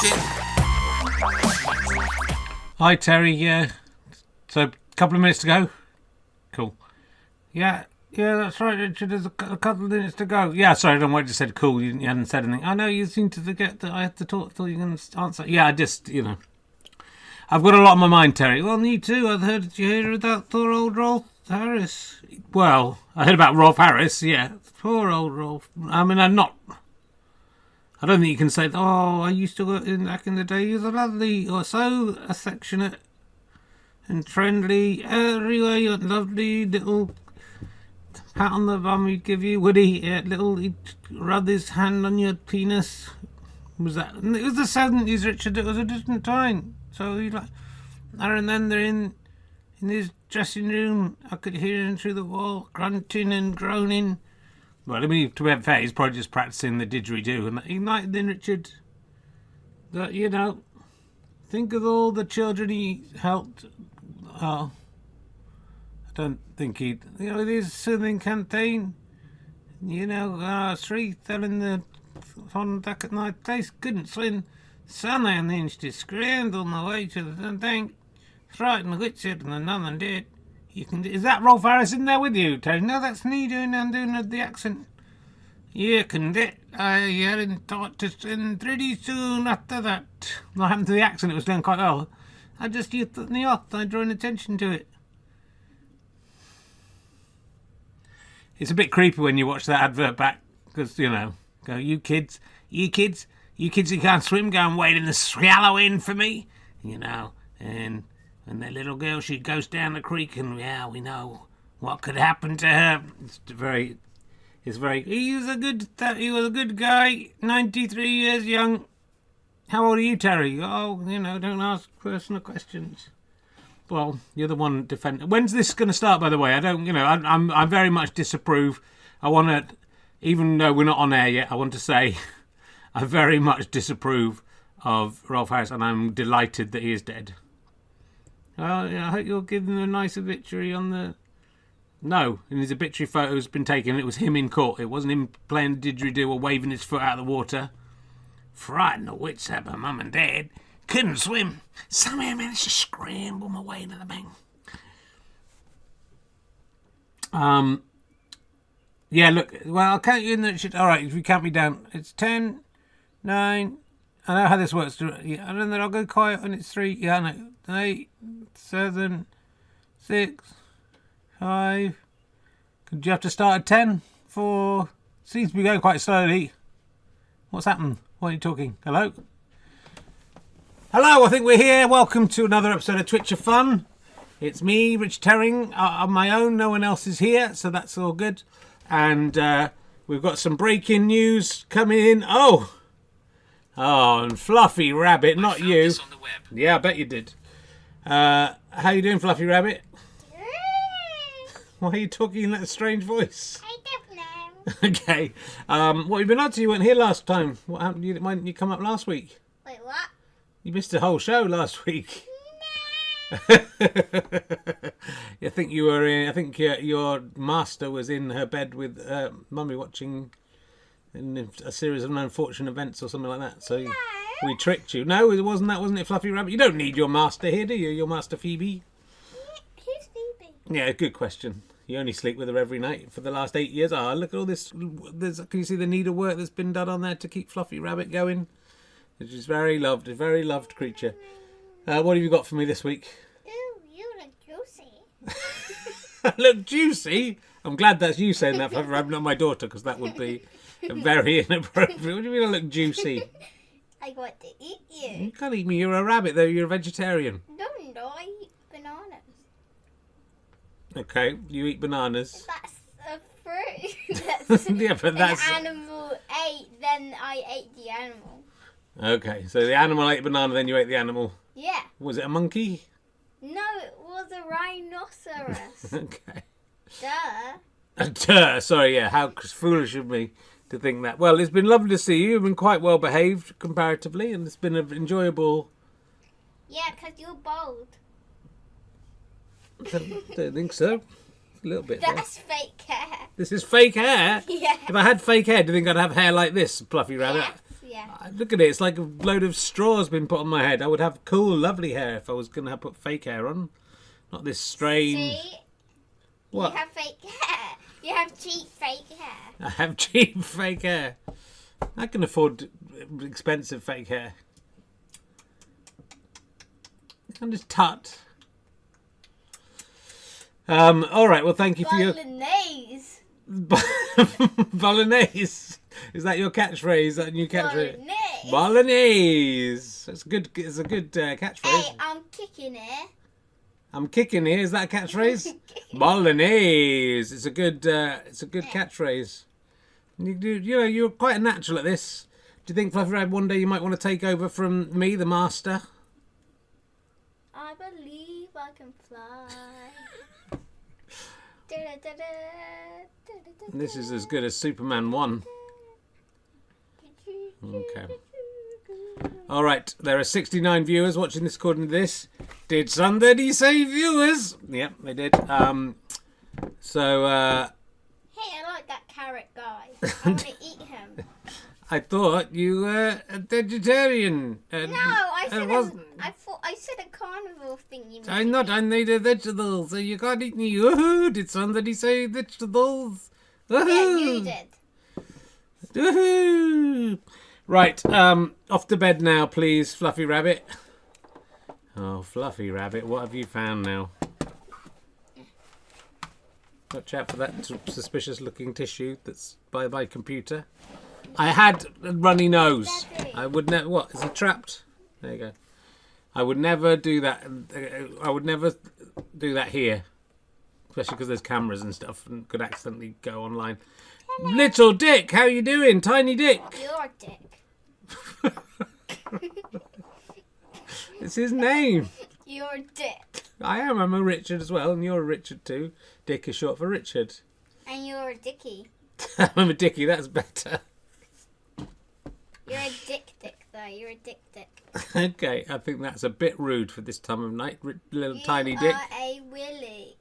talking. Hi, Terry. Yeah. So, a couple of minutes to go. Cool. Yeah, that's right, Richard. There's a couple of minutes to go. Yeah, sorry, I don't know why you just said cool. You hadn't said anything. I know you seem to forget that I had to talk. Thought you were going to answer. Yeah, I just, I've got a lot on my mind, Terry. Well, me too. Did you hear about poor old Rolf Harris? Well, I heard about Rolf Harris, yeah. Poor old Rolf. I mean, I don't think you can say, oh, I used to work back in the day. He was a lovely, or so affectionate and friendly. Everywhere you went, lovely little pat on the bum he'd give you, would he? Yeah, he'd rub his hand on your penis. It was the 70s, Richard. It was a different time. So he and then they're in his dressing room. I could hear him through the wall, grunting and groaning. Well, I mean, to be fair, he's probably just practicing the didgeridoo. And he might then, Richard, that, think of all the children he helped. Oh, I don't think he'd, his soothing canteen, street telling the on deck at night, they couldn't swim. Son managed to scramble on the way to the tank, frightened Richard, and none did. Is that Rolf Harris in there with you, Terry? No, that's me doing the accent. You can do it. I hadn't thought to swim pretty soon after that. What happened to the accent? It was doing quite well. I just used the off. I drew attention to it. It's a bit creepy when you watch that advert back, because, go, you kids who can't swim, go and wade in the swallowing for me, and that little girl, she goes down the creek, and we know what could happen to her. He was a good guy, 93 years young. How old are you, Terry? Oh, don't ask personal questions. Well, you're the one defending. When's this going to start, by the way? I very much disapprove. I want to, even though we're not on air yet, I want to say I very much disapprove of Rolf Harris, and I'm delighted that he is dead. Well, I hope you'll give him a nice obituary on the... No, and his obituary photo has been taken. It was him in court. It wasn't him playing didgeridoo or waving his foot out of the water. Frightened the wits out of Mum and Dad. Couldn't swim. Somehow managed to scramble my way to the bank. Yeah, look. Well, I'll count you in the... All right, if you count me down. It's 10, 9... I know how this works. Yeah, and then I'll go quiet when it's 3. Yeah, I know. 8, 7, 6, 5. Could you have to start at 10? 4. Seems to be going quite slowly. What's happened? What are you talking? Hello? Hello, I think we're here. Welcome to another episode of Twitch of Fun. It's me, Rich Terring, on my own. No one else is here, so that's all good. And we've got some breaking news coming in. Oh, and Fluffy Rabbit, not you. This on the web. Yeah, I bet you did. How you doing, Fluffy Rabbit? Why are you talking in that strange voice? I don't know. Okay. What have you been up to? You weren't here last time. What happened? Why didn't you come up last week? Wait, what? You missed the whole show last week. No. I think you were in. I think your master was in her bed with Mummy watching a series of unfortunate events or something like that. So No. we tricked you. No, it wasn't that. Wasn't it, Fluffy Rabbit? You don't need your master here, do you? Your master Phoebe. Who's Phoebe? Yeah, good question. You only sleep with her every night for the last 8 years. Ah, look at all this. Can you see the needlework that's been done on there to keep Fluffy Rabbit going? She's very loved, a very loved creature. What have you got for me this week? Ooh, you look juicy. Look juicy? I'm glad that's you saying that, Fluffy Rabbit, not my daughter, because that would be very inappropriate. What do you mean I look juicy? I want to eat you. You can't eat me. You're a rabbit, though. You're a vegetarian. No, I eat bananas. Okay, you eat bananas. That's a fruit. That's Yeah, but that's... an animal ate, then I ate the animal. Okay, so the animal ate a banana, then you ate the animal. Yeah. Was it a monkey? No, it was a rhinoceros. Okay. Duh. Duh, sorry, yeah, how foolish of me to think that. Well, it's been lovely to see you. You've been quite well behaved comparatively, and it's been an enjoyable... Yeah, because you're bold. Don't think so. A little bit. That's fake hair. This is fake hair? Yeah. If I had fake hair, do you think I'd have hair like this, Fluffy Rabbit? Yes. Yeah. Look at it. It's like a load of straw has been put on my head. I would have cool, lovely hair if I was going to put fake hair on. Not this strange... See? What? You have fake hair. You have cheap fake hair. I have cheap fake hair. I can afford expensive fake hair. I'm just tut. All right. Well, thank you for your Bolognese. Bolognese. Is that your catchphrase? That new catchphrase? Bolognese. Bolognese. It's good. It's a good catchphrase. Hey, I'm kicking it. I'm kicking here. Is that a catchphrase? Bolognese. It's a good. It's a good catchphrase. You do. You know, you're quite a natural at this. Do you think, Fluffy Rabbit, one day you might want to take over from me, the master? I believe I can fly. This is as good as Superman 1. Okay. All right. There are 69 viewers watching this according to this. Did somebody say viewers? Yep, they did. So, Hey, I like that carrot guy. I want to eat him. I thought you were a vegetarian. No, I said wasn't. I said a carnivore thing. I'm not. I need a vegetable, so you can't eat me. Woohoo! Did somebody say vegetables? Woohoo! Yeah, you did. Woohoo! Right, off to bed now, please, Fluffy Rabbit. Oh, Fluffy Rabbit, what have you found now? Watch out for that suspicious-looking tissue that's by my computer. I had a runny nose. Daddy. I would never... What? Is he trapped? There you go. I would never do that. I would never do that here. Especially because there's cameras and stuff and could accidentally go online. Hello. Little Dick, how you doing? Tiny Dick. You're a dick. It's his name. You're a dick. I am. I'm a Richard as well, and you're a Richard too. Dick is short for Richard. And you're a dickie. I'm a Dickie. That's better. You're a dick though. You're a dick. Okay, I think that's a bit rude for this time of night, little tiny Dick. You are a willy.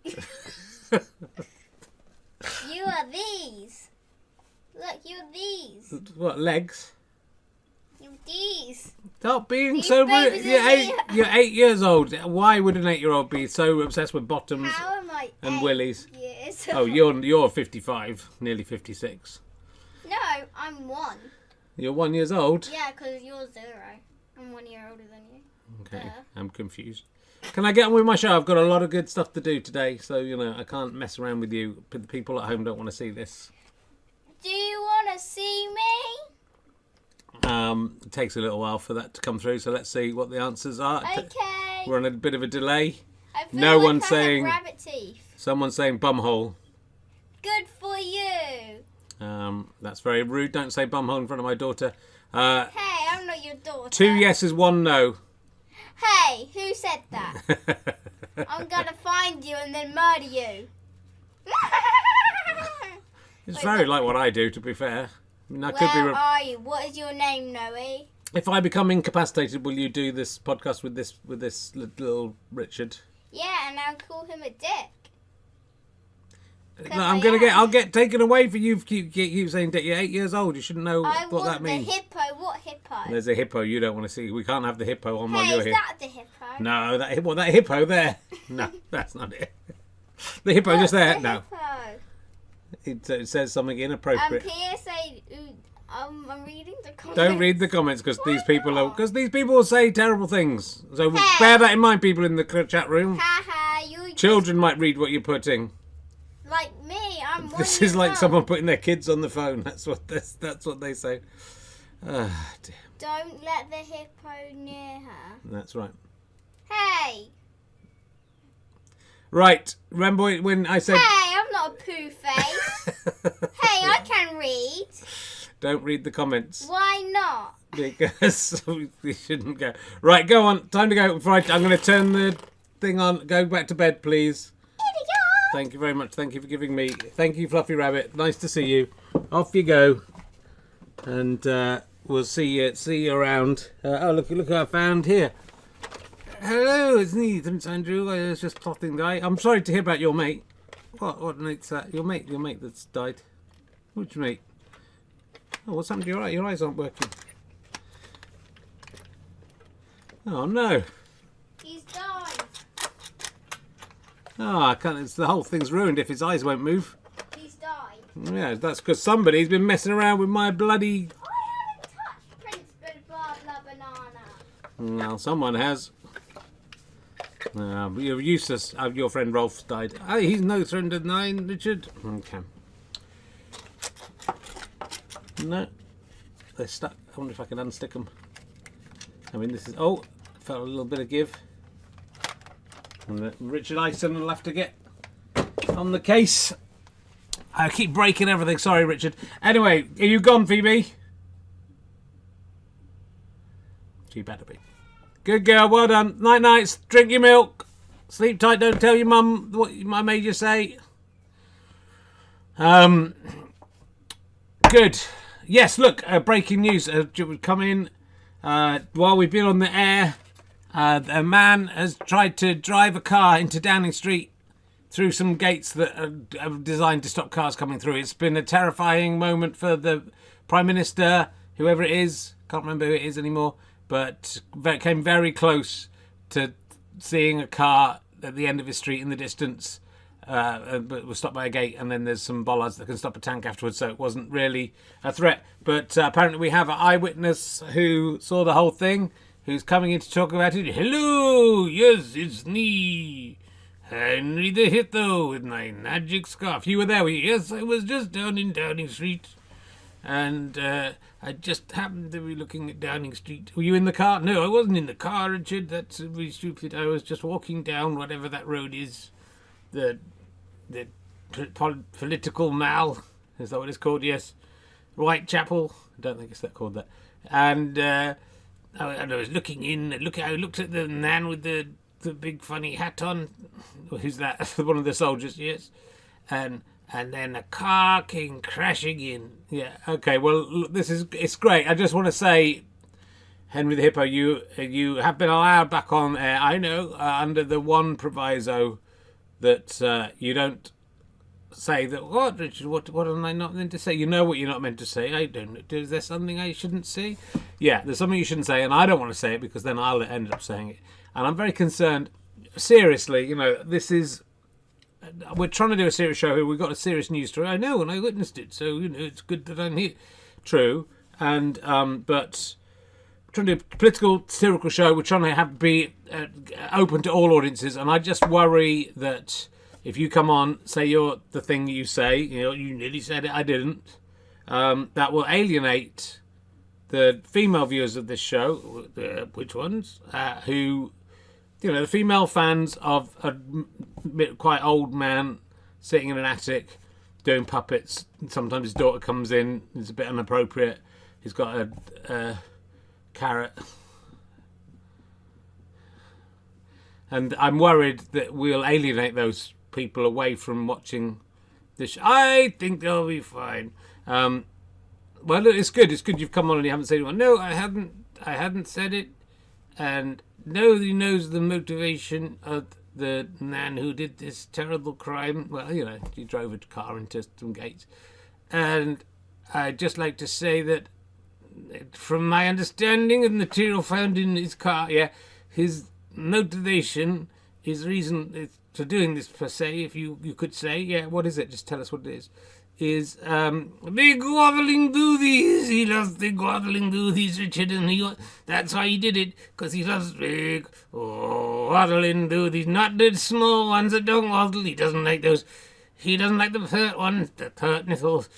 You are these. Look, you're these. What, legs? You're these. Stop being These so rude. babies are You're 8 years old. Why would an 8-year-old be so obsessed with bottoms How am I and 8 willies? years Oh, you're 55, nearly 56. No, I'm 1. You're 1 year old? Yeah, because you're 0. I'm 1 year older than you. Okay, I'm confused. Can I get on with my show? I've got a lot of good stuff to do today, so, you know, I can't mess around with you. The people at home don't want to see this. Do you want to see me? It takes a little while for that to come through, so let's see what the answers are. Okay. We're on a bit of a delay. I feel No like one's I saying... have rabbit teeth. Someone's saying bumhole. Good for you. That's very rude. Don't say bumhole in front of my daughter. Hey, I'm not your daughter. 2 yeses, 1 no. Hey, who said that? I'm gonna find you and then murder you. It's Wait, very what? like what I do, to be fair. I mean, I Where could be. are you? What is your name, Noe? If I become incapacitated, will you do this podcast with this little Richard? Yeah, and I'll call him a dick. No, I'll get taken away for you. Keep saying that you're 8 years old. You shouldn't know I what that want the means. hippo. What hippo? There's a hippo you don't want to see. We can't have the hippo on while Hey, you're is here. that the hippo? No, that hippo there. No, that's not it. The hippo What's just there. the No, hippo? it says something inappropriate. PSA. I'm reading the comments. Don't read the comments because these people will say terrible things. So Hey. bear that in mind, people in the chat room. Haha, you Children might read what you're putting. like me. I'm 1 This year is like old. someone putting their kids on the phone. That's what they say. Dear. Don't let the hippo near her. That's right. Hey, Right. Remember when I said hey, I'm not a poo face. Hey, I can read. don't read the comments Why not? because we shouldn't go. Right, go on. Time to go. Right, I'm going to turn the thing on. Go back to bed, please. Thank you very much. Thank you for giving me. Thank you, Fluffy Rabbit. Nice to see you. Off you go. And we'll see you around. Oh, look who I found here. Hello, it's me, Prince Andrew. I was just plotting die. I'm sorry to hear about your mate. What mate's that? Your mate that's died. Which mate? Oh, what's happened to your eye? Your eyes aren't working. Oh no. He's died. Oh, I can't. The whole thing's ruined if his eyes won't move. He's died. Yeah, that's because somebody's been messing around with my bloody... I haven't touched Prince Blah Banana. Well, someone has. You're useless. Your friend Rolf's died. He's no friend of mine, Richard. Okay. No. They're stuck. I wonder if I can unstick them. I mean, this is... Oh, felt a little bit of give. And Richard Ison will have to get on the case. I keep breaking everything. Sorry, Richard. Anyway, are you gone, Phoebe? She better be. Good girl. Well done. Night nights. Drink your milk. Sleep tight. Don't tell your mum what I made you say. Good. Yes, look. Breaking news. Come in while we've been on the air. A man has tried to drive a car into Downing Street through some gates that are designed to stop cars coming through. It's been a terrifying moment for the Prime Minister, whoever it is. Can't remember who it is anymore. But came very close to seeing a car at the end of his street in the distance. But was stopped by a gate, and then there's some bollards that can stop a tank afterwards, so it wasn't really a threat. But apparently we have an eyewitness who saw the whole thing, who's coming in to talk about it. Hello, yes, it's me, Henry the Hippo with my magic scarf. You were there, were you? Yes, I was just down in Downing Street. And I just happened to be looking at Downing Street. Were you in the car? No, I wasn't in the car, Richard. That's really stupid. I was just walking down whatever that road is. The political mall. Is that what it's called? Yes. Whitechapel. I don't think it's that called that. And I was looking in. I looked at the man with the big funny hat on. Who's that? One of the soldiers, yes. And then a car came crashing in. Yeah, okay, well, look, it's great. I just want to say, Henry the Hippo, you have been allowed back on air, I know, under the one proviso that you don't say that, what, Richard, what am I not meant to say? You know what you're not meant to say. I don't know. Is there something I shouldn't say? Yeah, there's something you shouldn't say, and I don't want to say it because then I'll end up saying it. And I'm very concerned, seriously, this is... We're trying to do a serious show here. We've got a serious news story. I know, and I witnessed it, so it's good that I'm here. True, and but we're trying to do a political, satirical show. We're trying to be open to all audiences, and I just worry that if you come on, say you're the thing you say, you nearly said it, I didn't. That will alienate the female viewers of this show. Which ones? Who. The female fans of a quite old man sitting in an attic doing puppets. Sometimes his daughter comes in. It's a bit inappropriate. He's got a carrot. And I'm worried that we'll alienate those people away from watching this. I think they'll be fine. Well, look, it's good. It's good you've come on and you haven't said anyone. No, I hadn't said it. And... Nobody knows the motivation of the man who did this terrible crime. Well, he drove a car into some gates. And I'd just like to say that from my understanding of the material found in his car, his motivation, his reason for doing this per se, if you could say, what is it? Just tell us what it is big waddling booties. He loves big waddling booties, Richard, and that's why he did it, because he loves big waddling booties, not the small ones that don't waddle. He doesn't like those. He doesn't like the pert ones, the pert nipples.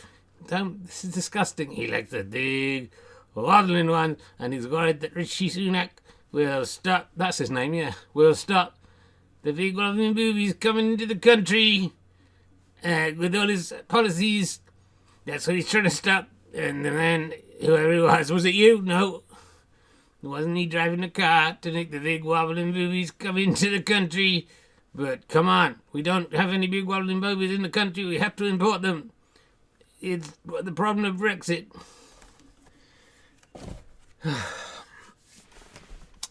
This is disgusting. He likes the big waddling ones, and he's worried that Rishi Sunak will stop. That's his name, yeah. Will stop the big waddling boobies coming into the country. With all his policies, that's what he's trying to stop. And the man, whoever it was it you? No. Wasn't he driving the car to make the big wobbling boobies come into the country? But come on, we don't have any big wobbling boobies in the country. We have to import them. It's the problem of Brexit.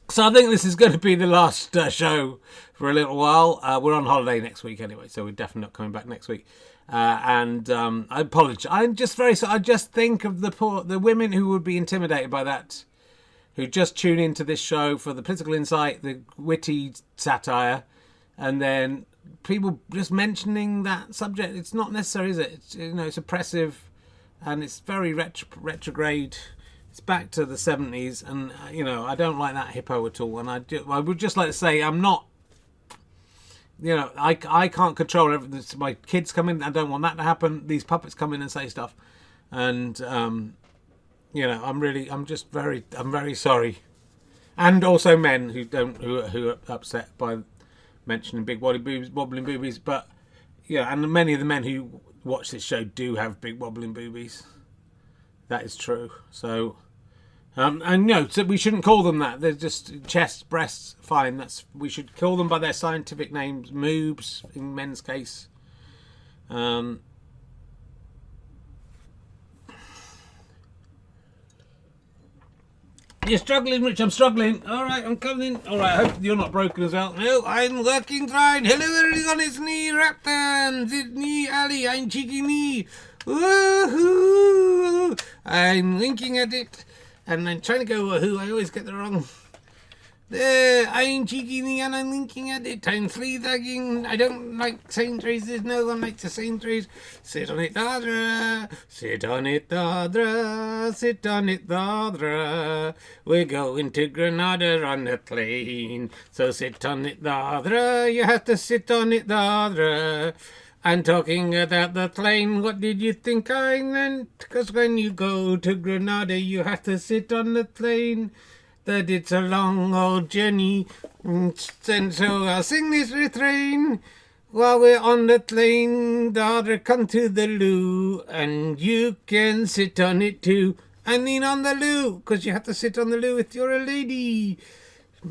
So I think this is going to be the last show for a little while. We're on holiday next week anyway, so we're definitely not coming back next week. And I apologise. I'm just very sorry. I just think of the women who would be intimidated by that. who just tune into this show for the political insight, the witty satire, and then people just mentioning that subject. It's not necessary, is it? It's, it's oppressive, and it's very retrograde. It's back to the 70s, and I don't like that Hippo at all. And I would just like to say I'm not. I can't control everything. My kids come in. I don't want that to happen. These puppets come in and say stuff, and I'm very sorry. And also men who are upset by mentioning big wobbling boobies. But and many of the men who watch this show do have big wobbling boobies. That is true. So. So we shouldn't call them that. They're just chests, breasts, fine. We should call them by their scientific names, moobs in men's case. You're struggling, Rich. I'm struggling. All right, I'm coming. All right, I hope you're not broken as well. No, I'm working fine. Hello, everyone. It's me, Raptor. It's me, Ali. I'm cheeky me. Woohoo! I'm winking at it. And I'm trying to go woohoo. I always get the wrong. There, I'm cheeky me and I'm winking at it. I'm flea-dagging. I don't like saying phrases. No one likes to say phrases. Sit on it, Dodra. Sit on it, Dodra. Sit on it, Dodra. We're going to Granada on the plane. So sit on it, Dodra. You have to sit on it, Dodra. I'm talking about the plane. What did you think I meant? Because when you go to Granada, you have to sit on the plane. That it's a long old journey. And so I'll sing this refrain. While we're on the plane, daughter, come to the loo. And you can sit on it too. I mean on the loo. Because you have to sit on the loo if you're a lady.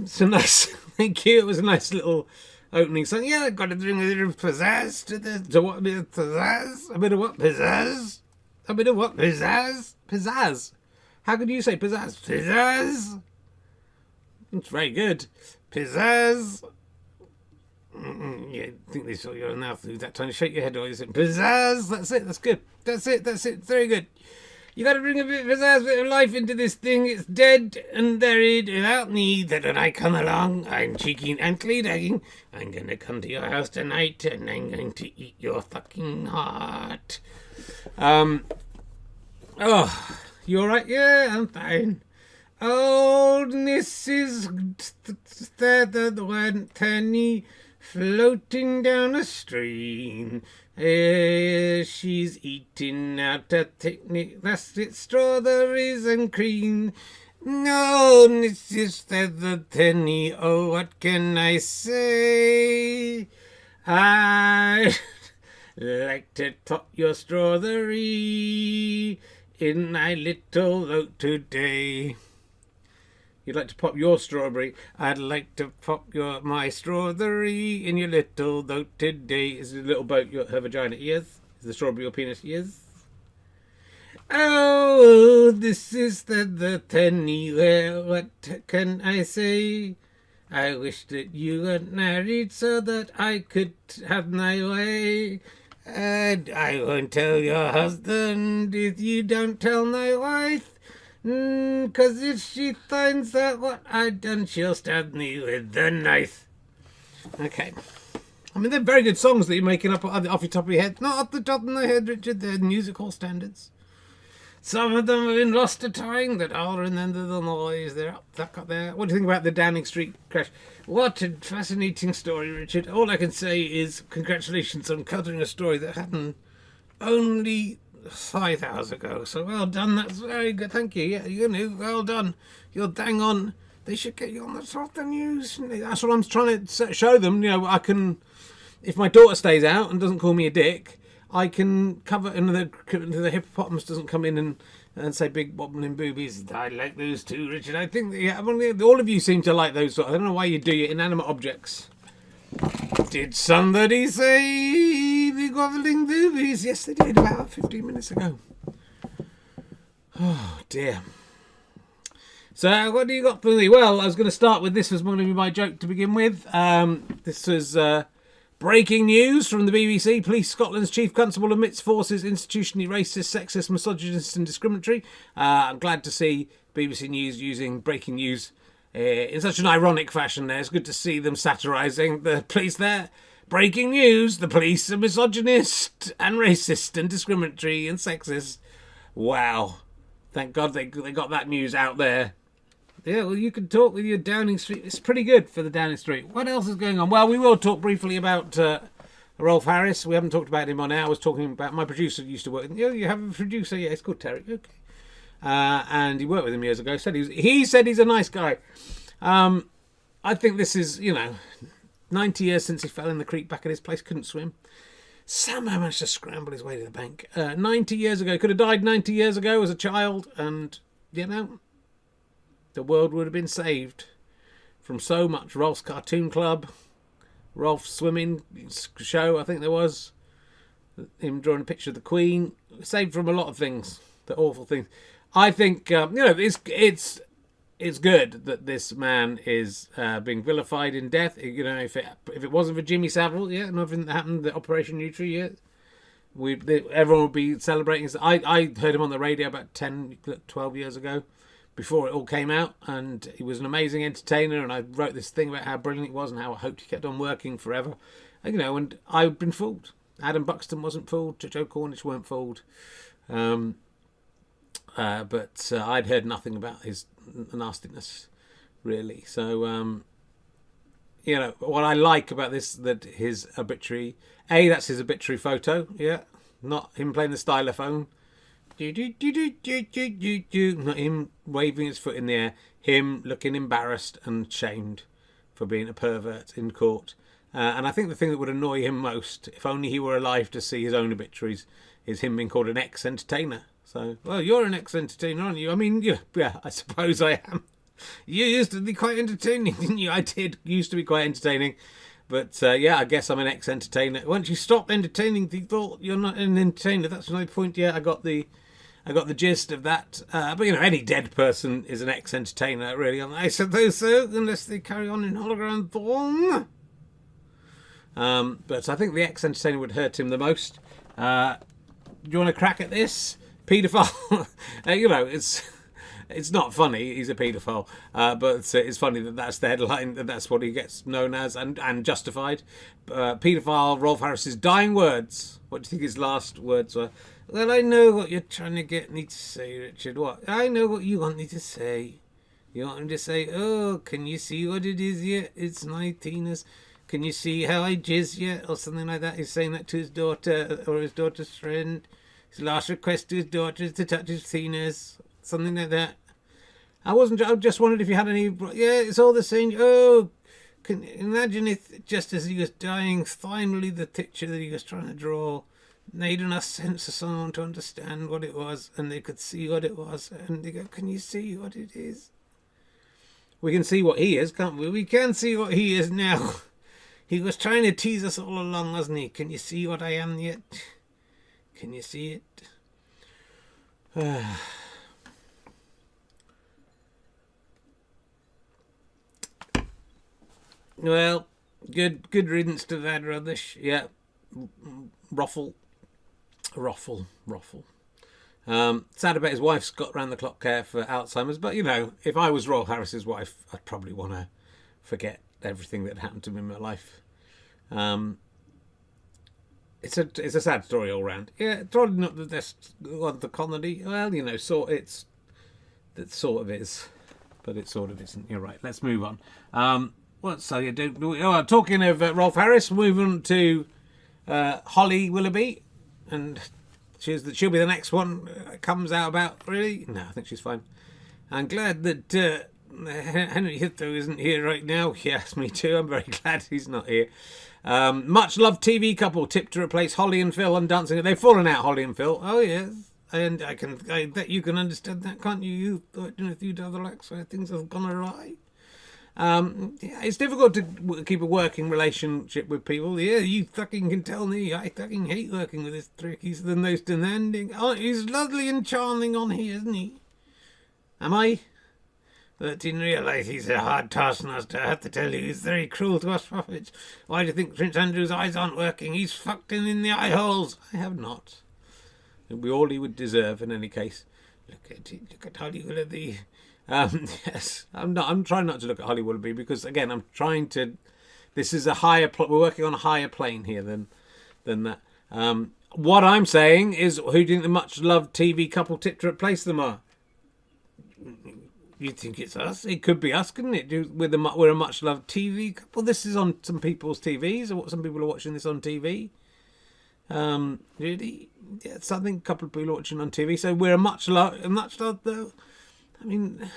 It's a nice... Thank you. It was a nice little... opening song. Yeah, I've got to bring a little pizzazz to this. So what? A bit of pizzazz? A bit of what? Pizzazz? A bit of what? Pizzazz? Pizzazz. How could you say pizzazz? Pizzazz? It's very good. Pizzazz. Yeah, I think they saw your mouth through that time. Shake your head while you say pizzazz. That's it. That's good. That's it. That's it. Very good. You got to bring a bit of pizzazz, bit of life into this thing. It's dead and buried without me. That when I come along, I'm cheeky and flea-dagging. I'm going to come to your house tonight and I'm going to eat your fucking heart. Oh, you all right? Yeah, I'm fine. Old Mrs. Tenny floating down a stream. She's eating out a picnic basket, strawberries and cream. No, Mrs. Featherpenny, oh, what can I say? I'd like to top your strawberry in my little boat today. You'd like to pop your strawberry. I'd like to pop my strawberry in your little boat today. Is the little boat her vagina? Yes. Is the strawberry your penis? Yes. Oh, this is the penny. Well, what can I say? I wish that you weren't married so that I could have my way. And I won't tell your husband if you don't tell my wife. 'Cause if she finds out what I've done, she'll stab me with the knife. Okay. I mean, they're very good songs that you're making up off your top of your head. Not off the top of my head, Richard. They're musical standards. Some of them have been lost to time, that I'll remember the noise. They're up there. What do you think about the Downing Street crash? What a fascinating story, Richard. All I can say is congratulations on covering a story that happened only 5 hours ago. So well done. That's very good. Thank you. Yeah, well done. You're dang on. They should get you on the top of the news. That's what I'm trying to show them. I can, if my daughter stays out and doesn't call me a dick, I can cover, and the hippopotamus doesn't come in and say big wobbling boobies. I like those too, Richard. I think all of you seem to like those. I don't know why you do your inanimate objects. Did somebody say big wobbling boobies? Yes, they did about 15 minutes ago. Oh, dear. So, what do you got for me? Well, I was going to start with this was going to be my joke to begin with. This was Breaking news from the BBC. Police Scotland's Chief Constable admits forces institutionally racist, sexist, misogynist and discriminatory. I'm glad to see BBC News using breaking news in such an ironic fashion there. It's good to see them satirising the police there. Breaking news, the police are misogynist and racist and discriminatory and sexist. Wow. Thank God they got that news out there. Yeah, well, you can talk with your Downing Street. It's pretty good for the Downing Street. What else is going on? Well, we will talk briefly about Rolf Harris. We haven't talked about him on air. I was talking about my producer used to work with him. You have a producer? Yeah, it's called Terry. Okay. And he worked with him years ago. He said he's a nice guy. I think this is, 90 years since he fell in the creek back at his place, couldn't swim. Somehow managed to scramble his way to the bank. 90 years ago. Could have died 90 years ago as a child. And, the world would have been saved from so much. Rolf's Cartoon Club, Rolf's swimming show, I think there was. Him drawing a picture of the Queen. Saved from a lot of things. The awful things. I think, it's good that this man is being vilified in death. If it wasn't for Jimmy Savile, nothing happened. The Operation Nutri, everyone would be celebrating. I heard him on the radio about 10, 12 years ago, before it all came out, and he was an amazing entertainer. And I wrote this thing about how brilliant he was and how I hoped he kept on working forever. And I've been fooled. Adam Buxton wasn't fooled. Joe Cornish weren't fooled. But I'd heard nothing about his nastiness, really. So, what I like about this, that his obituary, that's his obituary photo, not him playing the stylophone, not him waving his foot in the air, him looking embarrassed and shamed for being a pervert in court. And I think the thing that would annoy him most, if only he were alive to see his own obituaries, is him being called an ex-entertainer. So, well, you're an ex-entertainer, aren't you? I mean, yeah, I suppose I am. You used to be quite entertaining, didn't you? I did used to be quite entertaining. But, I guess I'm an ex-entertainer. Once you stop entertaining people, you're not an entertainer. That's my point. Yeah, I got the gist of that. But, any dead person is an ex-entertainer, really. I suppose so, unless they carry on in hologram form. But I think the ex-entertainer would hurt him the most. Do you want to crack at this? Paedophile, it's not funny. He's a paedophile, but it's funny that that's the headline, that that's what he gets known as, and justified. Paedophile Rolf Harris's dying words. What do you think his last words were? Well, I know what you're trying to get me to say, Richard. What? I know what you want me to say. You want me to say, oh, can you see what it is yet? It's my penis. Can you see how I jizz yet? Or something like that. He's saying that to his daughter or his daughter's friend. His last request to his daughter is to touch his penis. Something like that. I just wondered if you had any... Yeah, it's all the same. Oh, can you imagine if just as he was dying, finally the picture that he was trying to draw made enough sense for someone to understand what it was, and they could see what it was, and they go, can you see what it is? We can see what he is, can't we? We can see what he is now. He was trying to tease us all along, wasn't he? Can you see what I am yet? Can you see it? Well, good riddance to that rubbish. Yeah, Rofl. Sad about his wife's got round-the-clock care for Alzheimer's, but, if I was Rolf Harris's wife, I'd probably want to forget everything that happened to me in my life. It's a sad story all round. Yeah, it's probably not the best of the comedy. Well, it sort of is, but it sort of isn't. You're right. Let's move on. Talking of Rolf Harris, moving on to Holly Willoughby, and she'll be the next one comes out about. Really? No, I think she's fine. I'm glad that Henry Hippo isn't here right now. Yes, me too. I'm very glad he's not here. Much loved TV couple tipped to replace Holly and Phil on Dancing. They've fallen out, Holly and Phil. Oh yes, and I bet you can understand that, can't you? You double acts where things have gone awry. It's difficult to keep a working relationship with people. Yeah, you fucking can tell me. I fucking hate working with this trick. He's the most demanding. Oh, he's lovely and charming on here, isn't he? Am I? that in real life he's a hard taskmaster. I have to tell you, he's very cruel to us prophets. Why do you think Prince Andrew's eyes aren't working? He's fucked in the eye holes. I have not. It'll be all he would deserve in any case. Look at Holly Willoughby. Yes, I'm trying not to look at Holly Willoughby because, again, I'm trying to... This is a higher... We're working on a higher plane here than that. What I'm saying is, who do you think the much-loved TV couple tip to replace them are? You think it's us? It could be us, couldn't it? We're a much-loved TV couple. This is on some people's TVs, or some people are watching this on TV. Really? Yeah, something a couple of people are watching on TV. So we're a much-loved, though. I mean,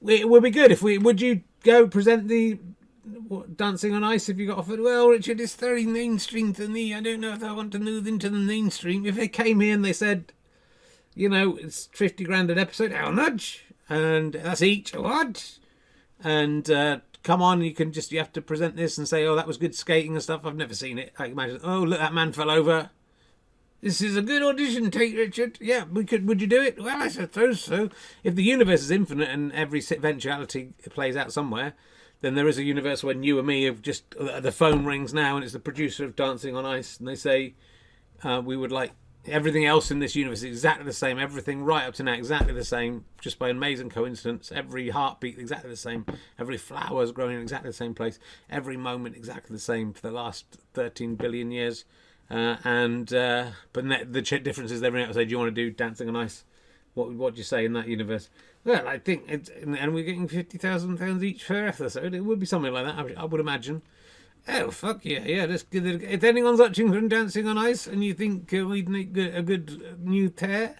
it would be good if we... Would you go present the... Dancing on Ice if you got offered? Well, Richard, it's very mainstream to me. I don't know if I want to move into the mainstream. If they came here and they said, you know, it's 50 grand an episode, how much? And that's each, what? And come on, you have to present this and say, oh, that was good skating and stuff. I've never seen it. I imagine, oh, look, that man fell over. This is a good audition take, Richard. Yeah, would you do it? Well, I suppose so. If the universe is infinite and every eventuality plays out somewhere, then there is a universe when you and me have just... The phone rings now and it's the producer of Dancing on Ice and they say, we would like... Everything else in this universe is exactly the same. Everything right up to now exactly the same. Just by amazing coincidence. Every heartbeat exactly the same. Every flower is growing in exactly the same place. Every moment exactly the same for the last 13 billion years. But the difference is every episode you want to do Dancing on Ice. What do you say in that universe? Well, I think it's... And we're getting £50,000 each per episode. It would be something like that, I would imagine. Oh, fuck yeah, yeah. If anyone's watching from Dancing on Ice and you think we'd make a good new pair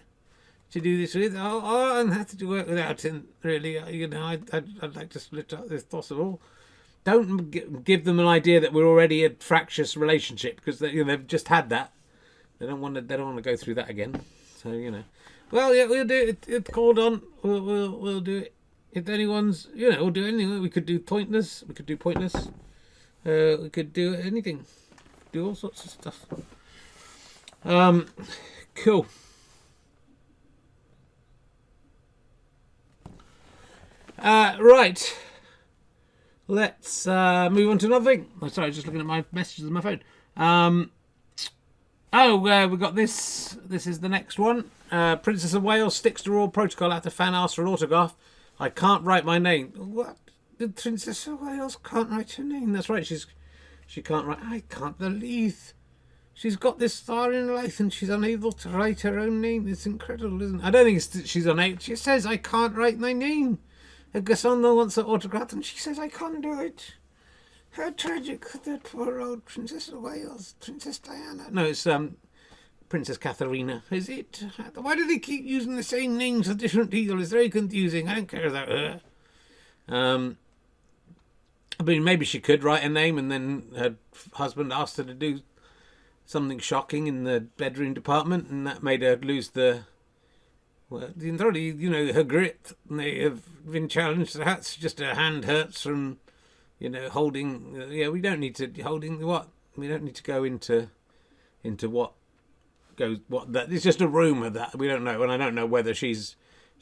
to do this with, I'm happy to work without him, really. You know, I'd like to split up if possible. Don't give them an idea that we're already a fractious relationship because they've just had that. They don't want to go through that again. So, you know. Well, yeah, we'll do it. It's called on. We'll do it. If anyone's, we'll do anything. We could do pointless. We could do pointless. We could do anything. Do all sorts of stuff. Cool. Right. Let's move on to another thing. Oh, sorry, just looking at my messages on my phone. We've got this. This is the next one. Princess of Wales sticks to royal protocol after fan asks for an autograph. I can't write my name. What? The Princess of Wales can't write her name. That's right. She can't write. I can't believe she's got this far in life and she's unable to write her own name. It's incredible, isn't it? I don't think she's unable. She says, I can't write my name. A Gasson wants an autograph and she says, I can't do it. How tragic, that poor old Princess of Wales. Princess Diana. No, it's Princess Katharina. Is it? Why do they keep using the same names for different people? It's very confusing. I don't care about her. I mean, maybe she could write a name and then her husband asked her to do something shocking in the bedroom department and that made her lose her grit. They have been challenged. That's just her hand hurts from, holding. We don't need to holding what. We don't need to go into what goes what that. It's just a rumour that we don't know, and I don't know whether she's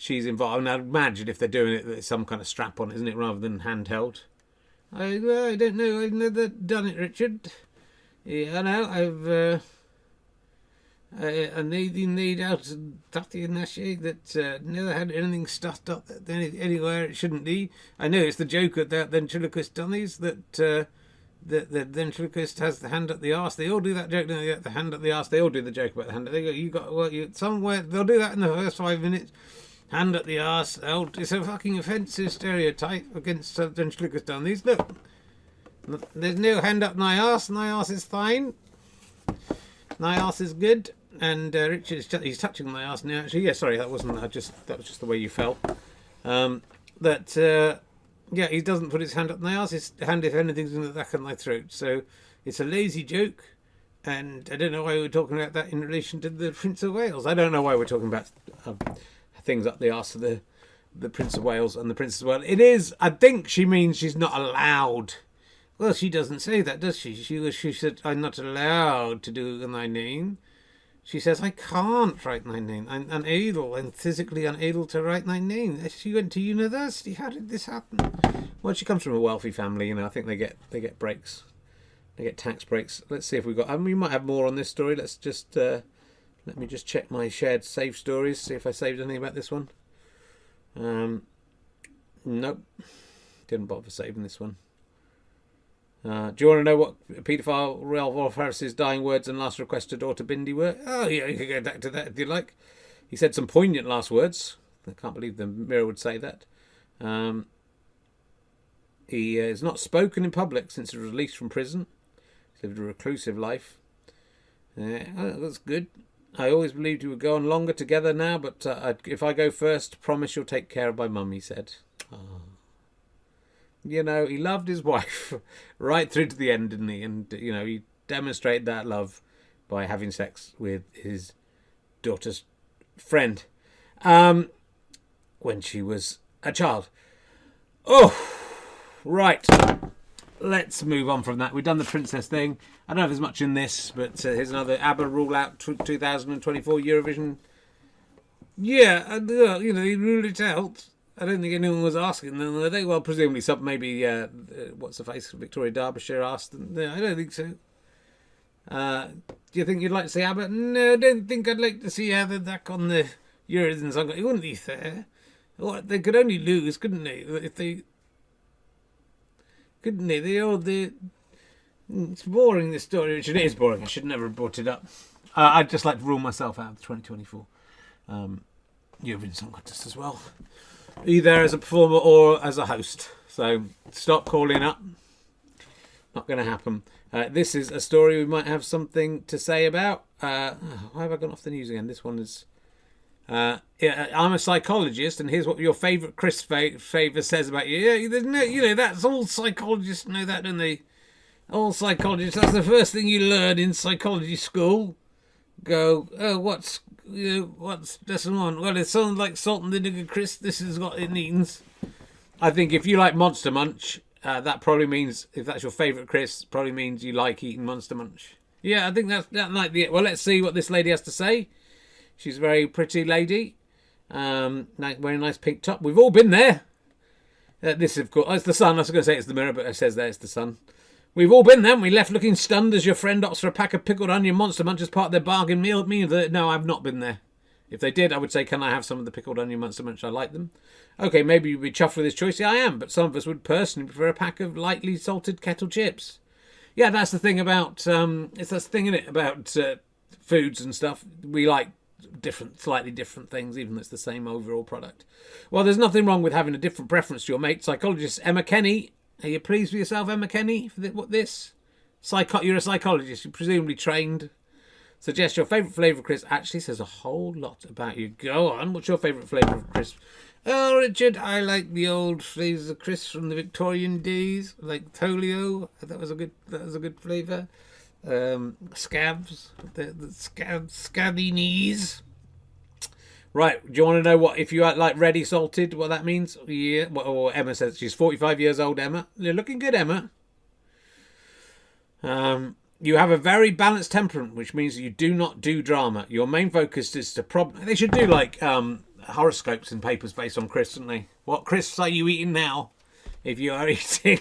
involved. And I'd imagine if they're doing it, there's some kind of strap on, isn't it, rather than handheld. I don't know. I've never done it, Richard. Yeah, I know. I need out stuffy and nashy that never had anything stuffed up anywhere it shouldn't be. I know it's the joke at that ventriloquist dummies that the ventriloquist has the hand up the arse. They all do that joke. No, the hand up the arse. They all do the joke about the hand. They go, somewhere they'll do that in the first 5 minutes. Hand at the arse. It's a fucking offensive stereotype against ventriloquist dummies. Look, there's no hand up my arse. My arse is fine. My arse is good. And Richard, he's touching my arse now. Actually, yeah. Sorry, that was just the way you felt. He doesn't put his hand up my arse. His hand, if anything's in the back of my throat. So it's a lazy joke. And I don't know why we're talking about that in relation to the Prince of Wales. I don't know why we're talking about things up the arse of the Prince of Wales and the Princess of Wales. It is, I think she means she's not allowed. Well, she doesn't say that, does she? She said, I'm not allowed to do my name. She says, I can't write my name. I'm unable. I'm physically unable to write my name. She went to university. How did this happen? Well, she comes from a wealthy family. You know, I think they get breaks. They get tax breaks. Let's see if we've got... I mean, we might have more on this story. Let's just... let me just check my shared save stories. See if I saved anything about this one. Nope. Didn't bother saving this one. Do you want to know what paedophile Rolf Harris's dying words and last request to daughter Bindi were? Oh, yeah, you can go back to that if you like. He said some poignant last words. I can't believe the Mirror would say that. He has not spoken in public since he was released from prison. He's lived a reclusive life. That's good. I always believed we would go on longer together now, but if I go first, promise you'll take care of my mum, he said. Oh. You know, he loved his wife right through to the end, didn't he? And, you know, he demonstrated that love by having sex with his daughter's friend when she was a child. Oh, right. Let's move on from that. We've done the princess thing. I don't know if there's much in this, but here's another ABBA rule out 2024 Eurovision. Yeah, you know, he ruled it out. I don't think anyone was asking them, were they? Well, presumably some, maybe, what's the face, Victoria Derbyshire asked them. No, I don't think so. Do you think you'd like to see ABBA? No, I don't think I'd like to see ABBA back on the Eurovision song. It wouldn't be fair. What, they could only lose, couldn't they? If they... Couldn't they? It's boring, this story, which it is boring. I should never have brought it up. I'd just like to rule myself out of the 2024 Eurovision Song Contest as well. Either as a performer or as a host. So stop calling up. Not going to happen. This is a story we might have something to say about. Why have I gone off the news again? This one is... I'm a psychologist, and here's what your favourite Chris Favour says about you. Yeah, there's no, you know, that's all psychologists know that, don't they? All psychologists, that's the first thing you learn in psychology school. Go, oh, what's lesson one? Well, it sounds like salt and vinegar, Chris. This is what it means. I think if you like Monster Munch, that probably means, if that's your favourite Chris, probably means you like eating Monster Munch. Yeah, I think that might be it. Well, let's see what this lady has to say. She's a very pretty lady. Wearing a nice pink top. We've all been there. This, of course, it's the sun. I was going to say it's the Mirror, but it says there it's the sun. We've all been there. We left looking stunned as your friend opts for a pack of pickled onion Monster Munch as part of their bargain meal. No, I've not been there. If they did, I would say, can I have some of the pickled onion Monster Munch? I like them. Okay, maybe you'd be chuffed with this choice. Yeah, I am. But some of us would personally prefer a pack of lightly salted kettle chips. Yeah, that's the thing about... it's that thing, isn't it, about foods and stuff. We like slightly different things, even though it's the same overall product. Well, there's nothing wrong with having a different preference to your mate. Psychologist Emma Kenny. Are you pleased with yourself, Emma Kenny, for what this? You're a psychologist. You're presumably trained. Suggest your favourite flavour of crisp. Actually says a whole lot about you. Go on. What's your favourite flavour of crisp? Oh, Richard, I like the old flavours of crisp from the Victorian days, like Tolio. That was a good flavour. Scabs, the scabby knees. Right, do you want to know what, if you like ready salted, what that means? Yeah, or Emma says she's 45 years old, Emma. You're looking good, Emma. You have a very balanced temperament, which means you do not do drama. Your main focus is to They should do like horoscopes in papers based on crisps, shouldn't they? What crisps are you eating now? If you are eating...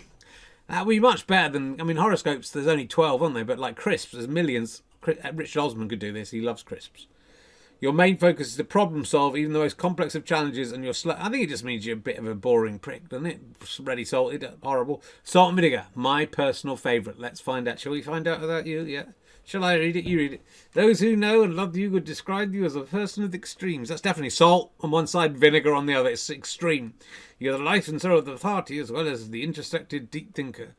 That would be much better than... I mean, horoscopes, there's only 12, aren't they? But like crisps, there's millions. Richard Osman could do this. He loves crisps. Your main focus is to problem solve even the most complex of challenges, and you're I think it just means you're a bit of a boring prick, doesn't it? Ready salted, horrible. Salt and vinegar, my personal favourite. Let's find out. Shall we find out about you? Yeah. Shall I read it? You read it. Those who know and love you would describe you as a person of extremes. That's definitely salt on one side, vinegar on the other. It's extreme. You're the life and soul of the party as well as the introspective deep thinker.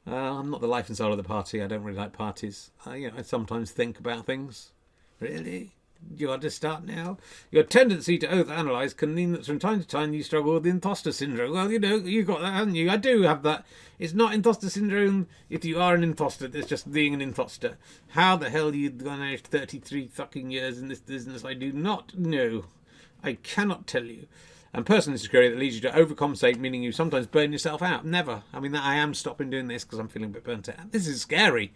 I'm not the life and soul of the party. I don't really like parties. I sometimes think about things. Really? You want to start now? Your tendency to overanalyze can mean that from time to time you struggle with imposter syndrome. Well, you got that, haven't you? I do have that. It's not imposter syndrome if you are an imposter. It's just being an imposter. How the hell you've managed 33 fucking years in this business, I do not know. I cannot tell you. And personal insecurity that leads you to overcompensate, meaning you sometimes burn yourself out. Never. I mean, I am stopping doing this because I'm feeling a bit burnt out. This is scary.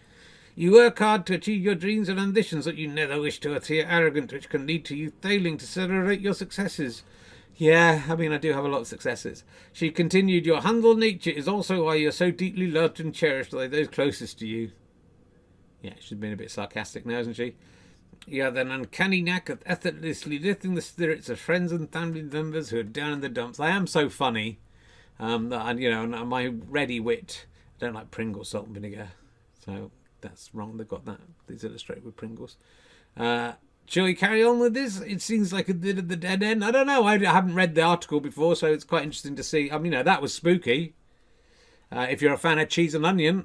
You work hard to achieve your dreams and ambitions that you never wish to appear arrogant, which can lead to you failing to celebrate your successes. Yeah, I mean, I do have a lot of successes. She continued, your humble nature is also why you're so deeply loved and cherished by those closest to you. Yeah, she's been a bit sarcastic now, hasn't she? You have an uncanny knack of effortlessly lifting the spirits of friends and family members who are down in the dumps. I am so funny. And my ready wit. I don't like Pringles, salt and vinegar. So that's wrong. They've got that. These illustrated with Pringles. Shall we carry on with this? It seems like a bit of the dead end. I don't know. I haven't read the article before, so it's quite interesting to see. That was spooky. If you're a fan of cheese and onion,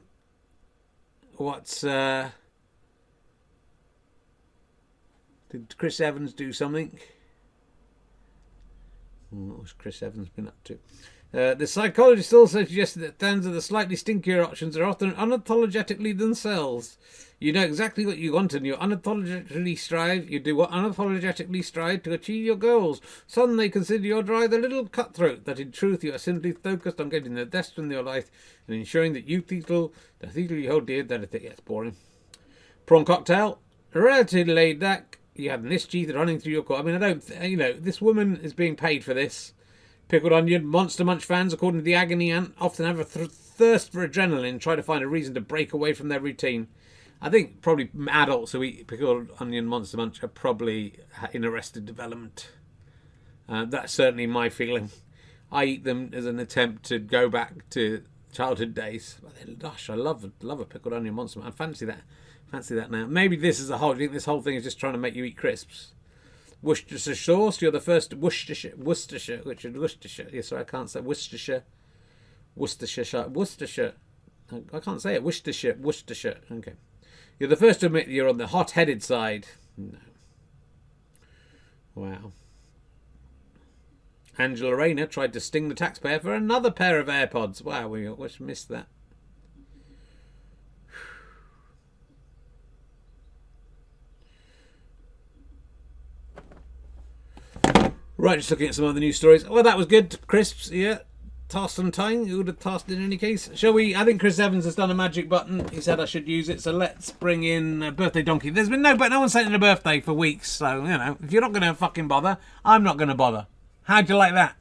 what's... Did Chris Evans do something? What was Chris Evans been up to? The psychologist also suggested that fans of the slightly stinkier options are often unapologetically themselves. You know exactly what you want and you unapologetically strive. You do what unapologetically strive to achieve your goals. Some may consider your drive a little cutthroat, that in truth you are simply focused on getting the best from your life and ensuring that the people you hold dear, that it gets boring. Prawn cocktail, relatively laid back. You have mischief running through your core. This woman is being paid for this. Pickled onion, Monster Munch fans, according to the Agony Ant, often have a thirst for adrenaline and try to find a reason to break away from their routine. I think probably adults who eat pickled onion Monster Munch are probably in arrested development. That's certainly my feeling. I eat them as an attempt to go back to childhood days. But they're lush. I love a pickled onion Monster Munch. I fancy that now. Maybe this is I think this whole thing is just trying to make you eat crisps. Worcestershire sauce. You're the first Worcestershire. Yeah, sorry, I can't say Worcestershire. I can't say it. Worcestershire. Okay. You're the first to admit you're on the hot-headed side. No. Wow. Angela Rayner tried to sting the taxpayer for another pair of AirPods. Wow, we missed that. Right, just looking at some other news stories. Well, that was good. Crisps, yeah. Toss and time. You would have tossed in any case. Shall we? I think Chris Evans has done a magic button. He said I should use it. So let's bring in Birthday Donkey. There's been no one sent in a birthday for weeks. So, if you're not going to fucking bother, I'm not going to bother. How'd you like that?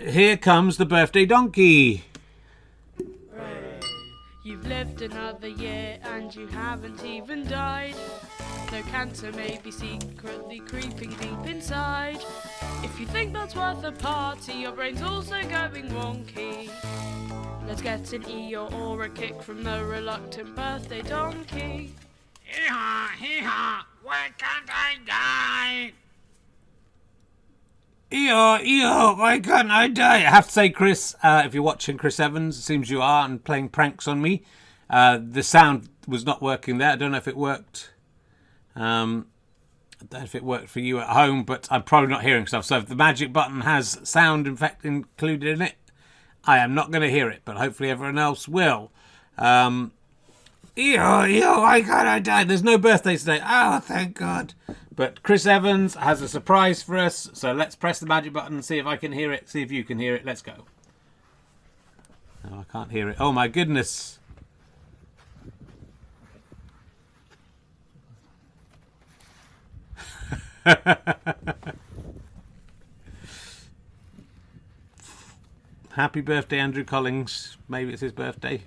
Here comes the Birthday Donkey. You've lived another year and you haven't even died. No cancer may be secretly creeping deep inside. If you think that's worth a party, your brain's also going wonky. Let's get an eeyore or a kick from the reluctant birthday donkey. Hee-haw, hee-haw, why can't I die? Eeyore, why can't I die? I have to say, Chris, if you're watching Chris Evans, it seems you are, and playing pranks on me. The sound was not working there. I don't know if it worked. I don't know if it worked for you at home, but I'm probably not hearing stuff. So if the magic button has sound, in fact, included in it, I am not going to hear it, but hopefully everyone else will. Eeyore, why can't I die? There's no birthday today. Oh, thank God. But Chris Evans has a surprise for us, so let's press the magic button and see if I can hear it, see if you can hear it. Let's go. No, I can't hear it. Oh, my goodness. Happy birthday, Andrew Collins. Maybe it's his birthday.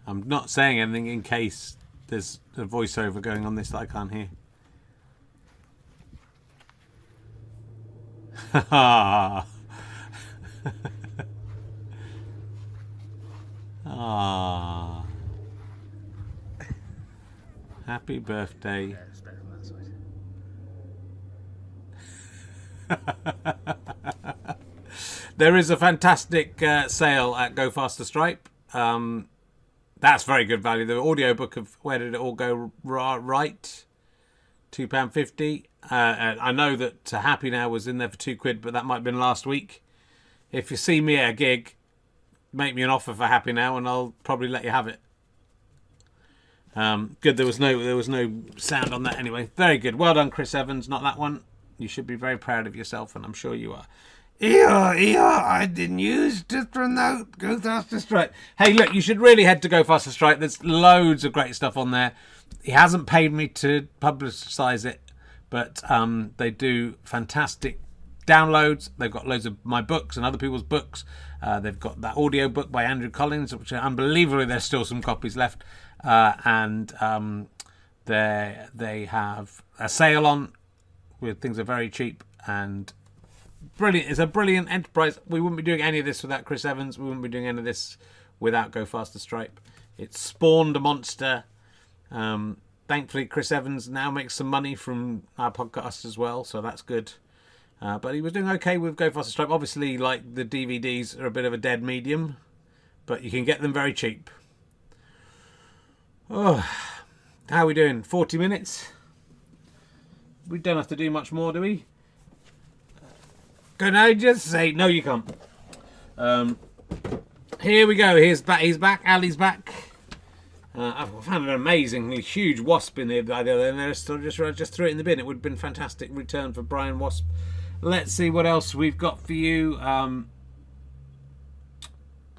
I'm not saying anything in case there's a voiceover going on this that I can't hear. Ah. Ah. Happy birthday. Yeah, it's better on that side. There is a fantastic sale at Go Faster Stripe. That's very good value. The audiobook of Where Did It All Go Right? £2.50. I know that Happy Now was in there for £2, but that might have been last week. If you see me at a gig, make me an offer for Happy Now and I'll probably let you have it. Good. There was no sound on that anyway. Very good. Well done, Chris Evans. Not that one. You should be very proud of yourself, and I'm sure you are. I didn't use to promote Go Faster Stripe. Hey, look, you should really head to Go Faster Stripe. There's loads of great stuff on there. He hasn't paid me to publicise it, but they do fantastic downloads. They've got loads of my books and other people's books. They've got that audio book by Andrew Collins, which unbelievably there's still some copies left. And they have a sale on with things are very cheap and brilliant. It's a brilliant enterprise. We wouldn't be doing any of this without Chris Evans. We wouldn't be doing any of this without Go Faster Stripe. It spawned a monster. Thankfully, Chris Evans now makes some money from our podcast as well, so that's good. But he was doing okay with Go Faster Stripe. Obviously, like the DVDs are a bit of a dead medium, but you can get them very cheap. Oh, how are we doing? 40 minutes? We don't have to do much more, do we? Can I just say... No, you can't. Here we go. He's back. Ali's back. I found an amazingly huge wasp in there the other day, and I just threw it in the bin. It would have been a fantastic return for Brian Wasp. Let's see what else we've got for you.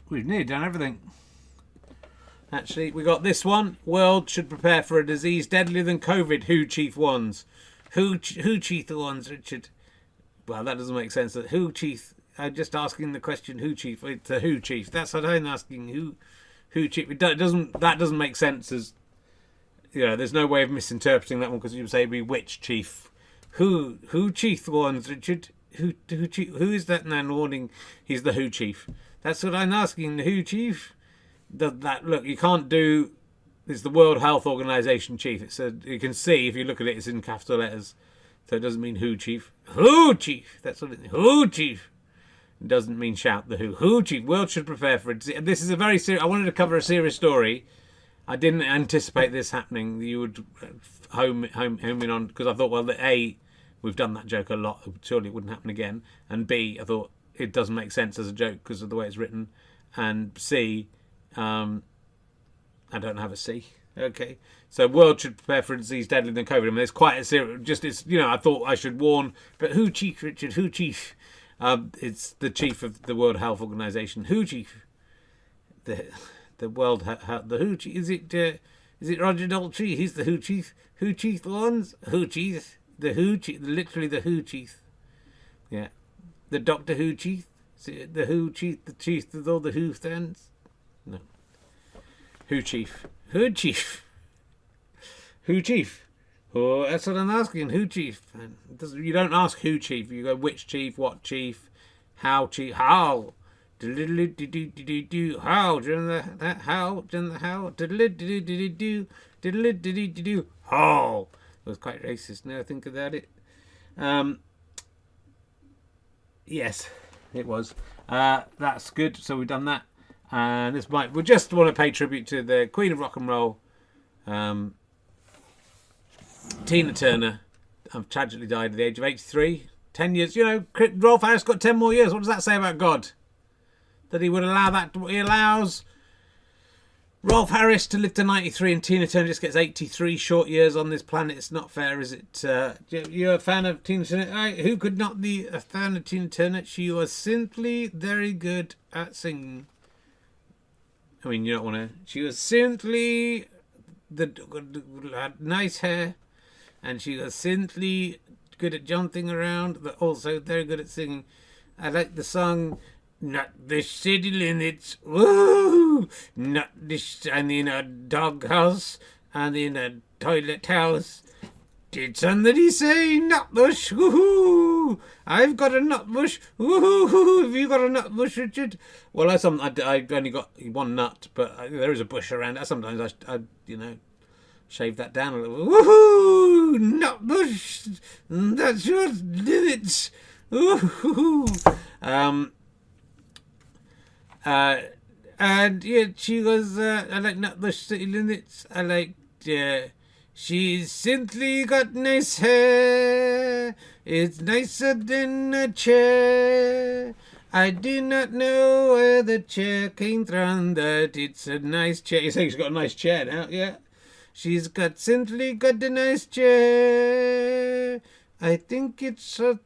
We've nearly done everything. Actually, we got this one. World should prepare for a disease deadlier than COVID. Who chief ones? Who chief the ones, Richard? Well, that doesn't make sense. Who chief? I'm just asking the question. Who chief? It's a who chief. That's what I'm asking. Who chief? That doesn't make sense. As you know, there's no way of misinterpreting that one because you would say be which chief? Who chief the ones, Richard? Who chief? Who is that man warning? He's the who chief. That's what I'm asking. The who chief? Look, you can't do. It's the World Health Organization chief. It said you can see if you look at it. It's in capital letters, so it doesn't mean who chief. Who chief? That's what it is. Who chief? It doesn't mean shout the who. Who chief? World should prepare for it. This is a very serious. I wanted to cover a serious story. I didn't anticipate this happening. You would home in on because I thought, well, we've done that joke a lot. Surely it wouldn't happen again. And B, I thought it doesn't make sense as a joke because of the way it's written. And C. I don't have a C. Okay. So world should prepare for a disease deadlier than COVID. I mean, it's quite a serious... I thought I should warn. But who chief, Richard? Who chief? It's the chief of the World Health Organization. Who chief? The World Health... The who chief? Is it Roger Daltrey? He's the who chief. Who chief the ones? Who chief? The who chief. Literally the who chief. Yeah. The Doctor Who chief? The who chief? The chief with all the who stands? No. Who chief? Who chief? Who chief? Oh, that's what I'm asking. Who chief? You don't ask who chief. You go which chief, what chief, how chief, how. How. During the how. During the how. How. It was quite racist now I think about it. Yes, it was. That's good. So we've done that. And we just want to pay tribute to the Queen of Rock and Roll, Tina Turner. Tragically died at the age of 83. 10 years. You know, Rolf Harris got 10 more years. What does that say about God? That he would allow that. He allows Rolf Harris to live to 93 and Tina Turner just gets 83 short years on this planet. It's not fair, is it? You're a fan of Tina Turner? Who could not be a fan of Tina Turner? She was simply very good at singing. I mean, you don't want to... She was simply... had nice hair. And she was simply good at jumping around, but also very good at singing. I like the song... Not the city limits, woo! Not this, and in a doghouse, and in a toilet house. Did somebody say nutbush? Woohoo! I've got a nutbush. Woohoo! Have you got a nutbush, Richard? Well, I only got one nut, but there is a bush around. Sometimes I shave that down a little. Woohoo! Nutbush. That's your limits. Woohoo! And yeah, she was. I like nutbush city limits. I liked. She's simply got nice hair. It's nicer than a chair. I do not know where the chair came from. That it's a nice chair. You say she's got a nice chair now, yeah? She's got simply got a nice chair. I think it's an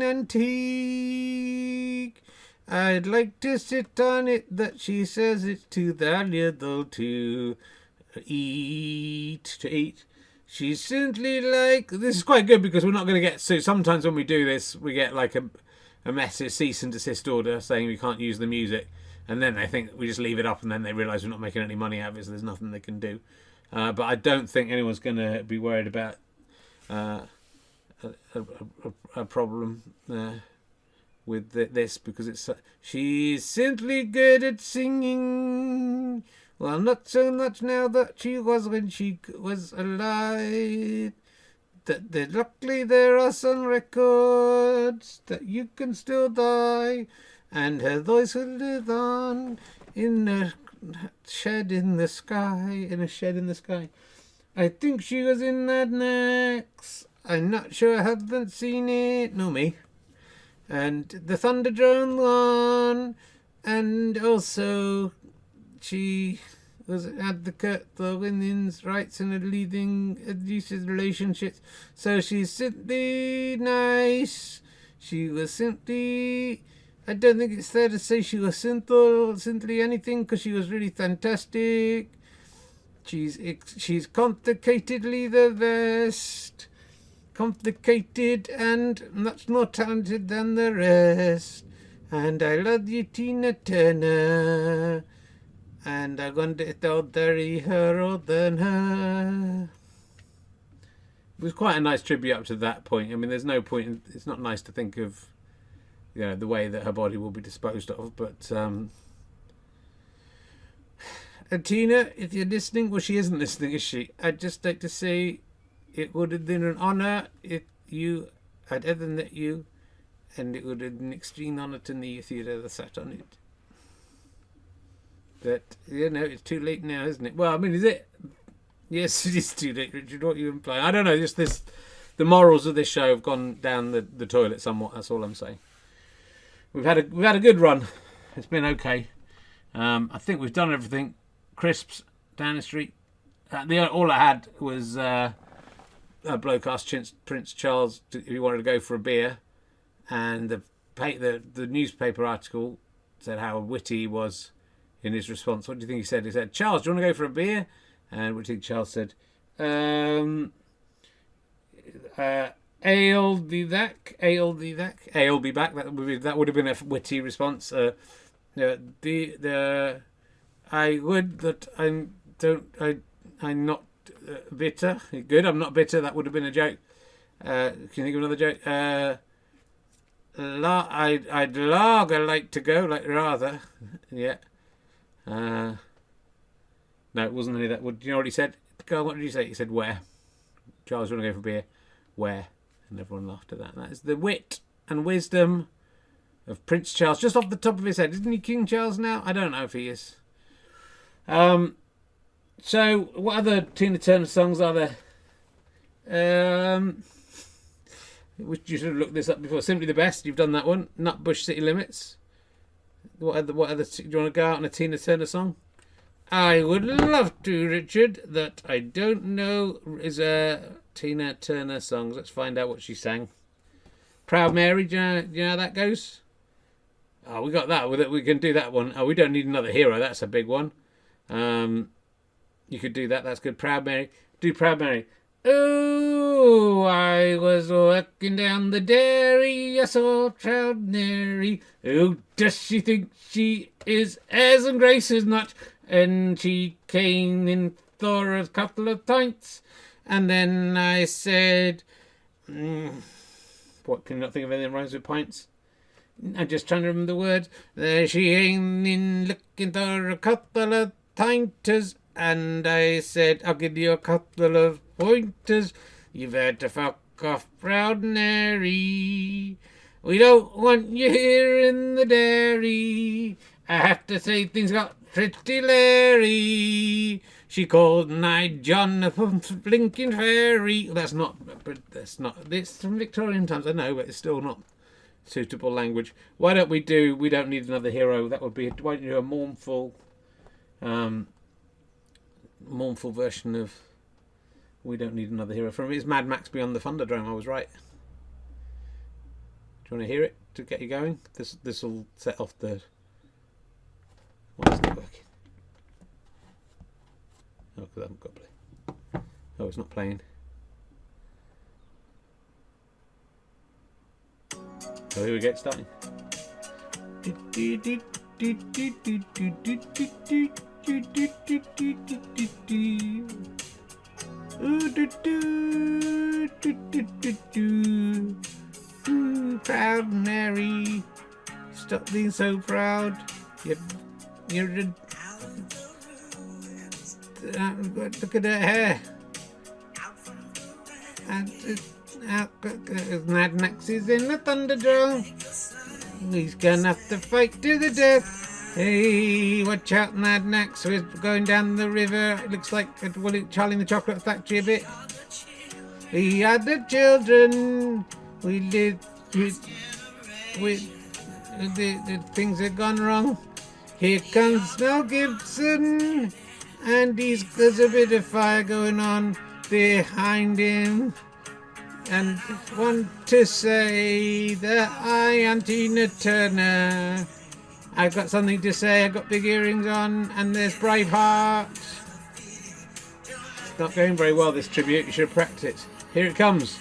antique. I'd like to sit on it, that she says it's too valuable to eat. She's simply like... This is quite good because we're not going to get... So sometimes when we do this, we get like a massive cease and desist order saying we can't use the music. And then they think we just leave it up and then they realise we're not making any money out of it, so there's nothing they can do. But I don't think anyone's going to be worried about a problem with this, because it's she's simply good at singing. Well, not so much now that she was when she was alive. That luckily there are some records that you can still buy, and her voice will live on in a shed in the sky. I think she was in Mad Max. I'm not sure, I haven't seen it. No, me. And the Thunderdrone one. And also, she was an advocate for women's rights and leading abusive relationships. So she's simply nice. She was simply... I don't think it's fair to say she was simply anything, because she was really fantastic. She's complicatedly the best. Complicated and much more talented than the rest. And I love you, Tina Turner. And I wonder if they'll bury her or than her. It was quite a nice tribute up to that point. I mean, there's no point... It's not nice to think of, you know, the way that her body will be disposed of, but... Tina, if you're listening... Well, she isn't listening, is she? I'd just like to say... It would have been an honour if you had ever met you, and it would have been an extreme honour to me if you'd ever sat on it. But, you know, it's too late now, isn't it? Well, I mean, is it? Yes, it is too late, Richard. What are you implying? I don't know, just this... The morals of this show have gone down the toilet somewhat, that's all I'm saying. We've had a good run. It's been okay. I think we've done everything. Crisps down the street. All I had was... a bloke asked Prince Charles if he wanted to go for a beer, and the newspaper article said how witty he was in his response. What do you think he said? He said, "Charles, do you want to go for a beer?" And what do you think Charles said? I'll be back. I'll be back. I'll be back. That would have been a witty response. I would, but I'm not bitter. Good, I'm not bitter. That would have been a joke. Can you think of another joke? I'd like to go, like rather. Yeah. No, it wasn't any of that. Do you know what he said? Go on, what did he say? He said, "Where?" Charles, you want to go for a beer? Where? And everyone laughed at that. That is the wit and wisdom of Prince Charles, just off the top of his head. Isn't he King Charles now? I don't know if he is. So, what other Tina Turner songs are there? You should have looked this up before. Simply the Best, you've done that one. Nutbush City Limits. What other? Do you want to go out on a Tina Turner song? I would love to, Richard. That I don't know is a Tina Turner songs. Let's find out what she sang. Proud Mary, do you know how that goes? Oh, we got that. We can do that one. Oh, we don't need another hero. That's a big one. You could do that. That's good. Proud Mary. Do Proud Mary. Oh, I was walking down the dairy. I saw Proud Mary. Oh, does she think she is airs and graces not? And she came in for a couple of pints. And then I said, what, can you not think of anything that rhymes with pints? I'm just trying to remember the words. There she came in looking for a couple of pinters. And I said, I'll give you a couple of pointers. You've had to fuck off, Proud Mary. We don't want you here in the dairy. I have to say things got pretty Larry. She called Nigel John a blinking fairy. That's not. It's from Victorian times, I know, but it's still not suitable language. Why don't we do We Don't Need Another Hero? That would be. Why don't you do a mournful version of We don't need another hero from it. It's Mad Max Beyond the Thunderdome. I was right. Do you want to hear it to get you going? This will set off the... Why isn't it working? Oh, because I haven't got play. Oh, it's not playing. Oh, here we get starting. Proud Mary, stop being so proud. You're look at her hair. And Mad Max is in the Thunderdome. He's gonna have to fight to the death. Hey, watch out, Mad Max. We're going down the river. It looks like Charlie in the Chocolate Factory a bit. We are the children. We live with the things have gone wrong. Here comes Mel Gibson, and there's a bit of fire going on behind him. And want to say that I am Tina Turner. I've got something to say. I've got big earrings on, and there's Braveheart. It's not going very well, this tribute. You should practice. Here it comes.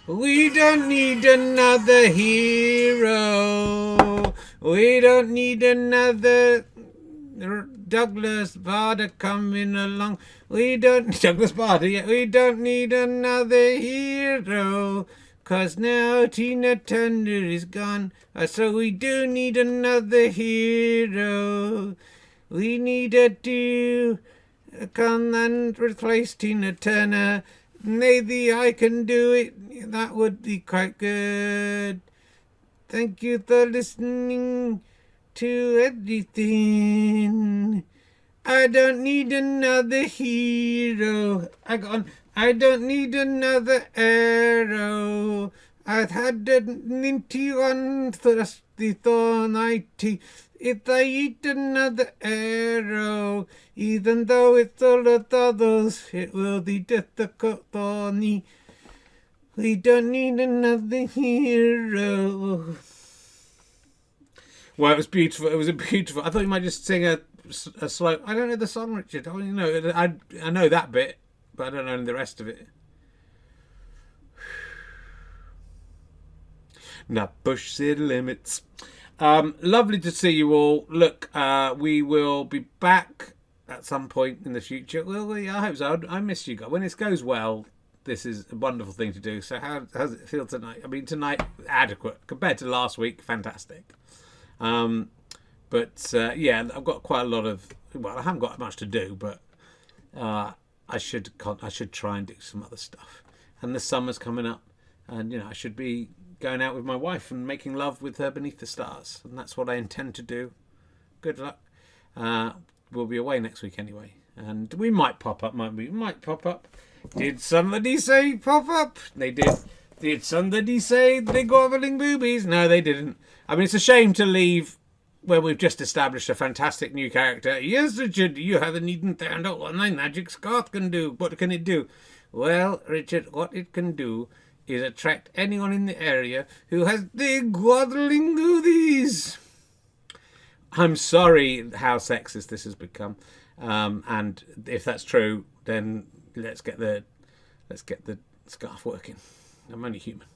We don't need another hero. We don't need another Douglas Bader coming along. We don't Douglas Bader. Yeah, we don't need another hero. 'Cause now Tina Turner is gone. So we do need another hero. We need to come and replace Tina Turner. Maybe I can do it. That would be quite good. Thank you for listening to everything. I don't need another hero. I don't need another arrow. I've had an 91 thirsty thorn IT. If I eat another arrow, even though it's all of others, it will be difficult for me. We don't need another hero. Well, it was beautiful. It was a beautiful. I thought you might just sing a slow. I don't know the song, Richard. I don't know. I know that bit, but I don't know the rest of it. Now push city limits. Lovely to see you all. Look, we will be back at some point in the future. Well, I hope so. I miss you guys. When this goes well, this is a wonderful thing to do. So how does it feel tonight? I mean, tonight, adequate. Compared to last week, fantastic. But yeah, I've got quite a lot of... Well, I haven't got much to do, but I should try and do some other stuff. And the summer's coming up. And, you know, I should be going out with my wife and making love with her beneath the stars. And that's what I intend to do. Good luck. We'll be away next week anyway. And we might pop up, might we? We might pop up. Did somebody say pop up? They did. Did somebody say they groveling boobies? No, they didn't. I mean, it's a shame to leave when we've just established a fantastic new character. Yes, Richard, you haven't even found out what my magic scarf can do. What can it do? Well, Richard, what it can do is attract anyone in the area who has big groveling boobies. I'm sorry how sexist this has become. And if that's true, then let's get the scarf working. I'm only human.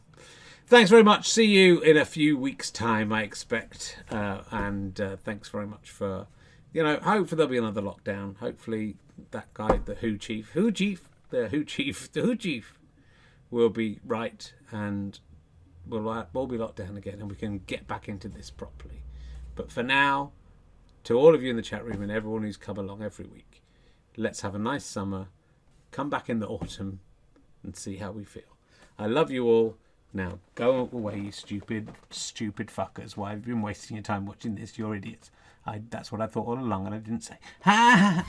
Thanks very much. See you in a few weeks' time, I expect. And thanks very much for, hopefully there'll be another lockdown. Hopefully that guy, the Who Chief will be right, and we'll be locked down again, and we can get back into this properly. But for now, to all of you in the chat room and everyone who's come along every week, let's have a nice summer. Come back in the autumn and see how we feel. I love you all. Now, go away, you stupid fuckers. Why have you been wasting your time watching this? You're idiots. That's what I thought all along, and I didn't say. Ha!